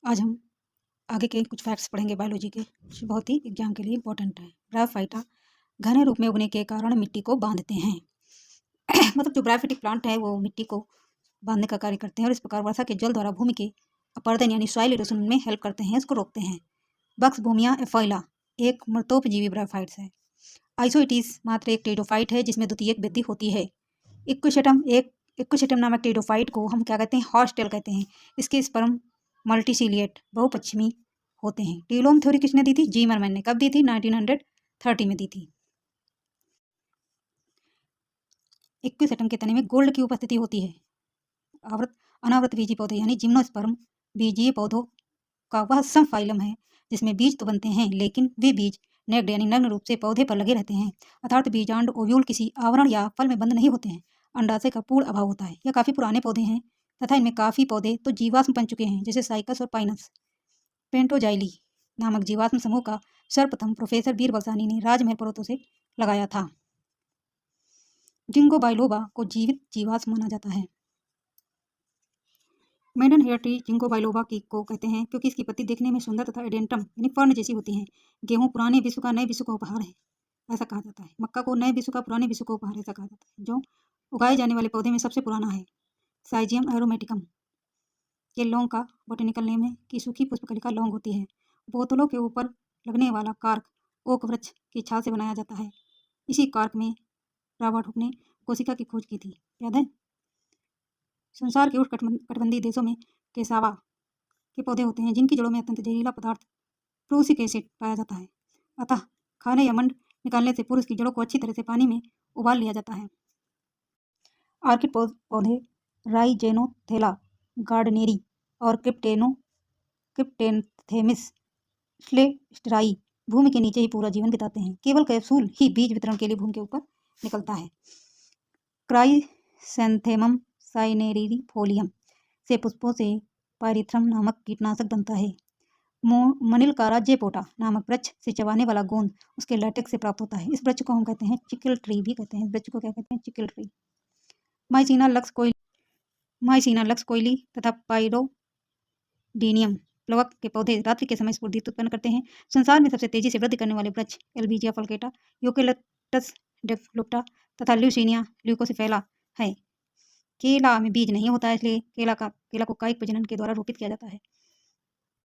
आज हम आगे के कुछ फैक्ट्स पढ़ेंगे बायोलॉजी के, जो बहुत ही एग्जाम के लिए इंपॉर्टेंट है। ब्रायोफाइटा घने रूप में उगने के कारण मिट्टी को बांधते हैं। मतलब जो ब्रायोफिटिक प्लांट है वो मिट्टी को बांधने का कार्य करते हैं और इस प्रकार वर्षा के जल द्वारा भूमि के अपर्दन यानी सॉइल इरोजन में हेल्प करते हैं, इसको रोकते हैं। बक्स भूमिया एफाइला एक मृतोपजीवी ब्रायोफाइट्स है। आइसोइटिस मात्र एक टेरिडोफाइट है जिसमें द्वितीयक वृद्धि होती है। इक्विसेटम नामक टेरिडोफाइट को हम क्या कहते हैं? हॉर्सटेल कहते हैं। इसके स्पर्म मल्टीसिलिएट बहुपश्चिमी होते हैं। टीलोम थ्योरी किसने दी थी? जीमरमैन ने। कब दी थी? 1930 में दी थी। इक्विसेटम के तने में गोल्ड की उपस्थिति होती है। अनावृत बीजी पौधे यानी जिम्नोस्पर्म बीजीय पौधों का वह समफाइलम है जिसमें बीज तो बनते हैं लेकिन वे बीज नेक्ड यानी नग्न रूप से पौधे पर लगे रहते हैं, अर्थात बीजांड ओव्यूल किसी आवरण या फल में बंद नहीं होते हैं। अंडाशय का पूर्ण अभाव होता है। यह काफ़ी पुराने पौधे हैं तथा इनमें काफ़ी पौधे तो जीवाश्म बन चुके हैं, जैसे साइकस और पाइनस। पेंटोजाइली नामक जीवाश्म समूह का सर्वप्रथम प्रोफेसर बीर बलसानी ने राजमहल पर्वतों से लगाया था। जिंगो बाइलोबा को जीवित जीवाश्म माना जाता है। Maidenhair tree ginkgo biloba की को कहते हैं क्योंकि इसकी पत्ती देखने में सुंदर तथा एडेंटम यानी फर्न जैसी होती हैं। गेहूं पुराने विश्व का नए विश्व का उपहार है, ऐसा कहा जाता है। मक्का को नए विश्व का पुराने विश्व का उपहार ऐसा कहा जाता है। जो उगाए जाने वाले पौधे में सबसे पुराना है। साइजियम एरोमेटिकम के लौंग का बोटेनिकल नेम है कि सूखी पुष्पकलिका लौंग होती है। बोतलों के ऊपर लगने वाला कार्क ओक वृक्ष की छाल से बनाया जाता है। इसी कार्क में रॉबर्ट हुक ने कोशिका की खोज की थी, याद है? संसार के उष्णकटिबंधीय देशों में केसावा के पौधे होते हैं जिनकी जड़ों में अत्यंत जहरीला पदार्थ प्रूसिक एसिड पाया जाता है। अतः खाने या मंड निकालने से पूर्व इसकी जड़ों को अच्छी तरह से पानी में उबाल लिया जाता है। आर्किड पौधे राइजेनोथेला गार्डनेरी और क्रिप्टेंथेमिस स्लेस्टराई भूमि के नीचे ही पूरा जीवन बिताते हैं। केवल कैप्सूल ही बीज वितरण के लिए भूमि के ऊपर निकलता है। क्राइसैंथेमम साइनेरिफोलियम से पुष्पों से पायरिथ्रम नामक कीटनाशक बनता है। मनिलकारा जेपोटा नामक वृक्ष से चबाने वाला गोंद उसके लैटेक्स से प्राप्त होता है। इस वृक्ष को हम कहते हैं चिकल ट्री भी कहते हैं। इस वृक्ष को क्या कहते हैं? चिकल ट्री। माइसिना लक्स कोयली तथा पाइरोडीनियम प्लवक के पौधे रात्रि के समय स्फूर्ति उत्पन्न करते हैं। संसार में सबसे तेजी से वृद्धि करने वाले वृक्ष एल्बीजिया फलकेटा, यूकेलिप्टस डेफ्लुक्टा तथा ल्यूसीनिया ल्यूकोसिफेला है। केला में बीज नहीं होता है, इसलिए केला को कायिक प्रजनन के द्वारा रोपित किया जाता है।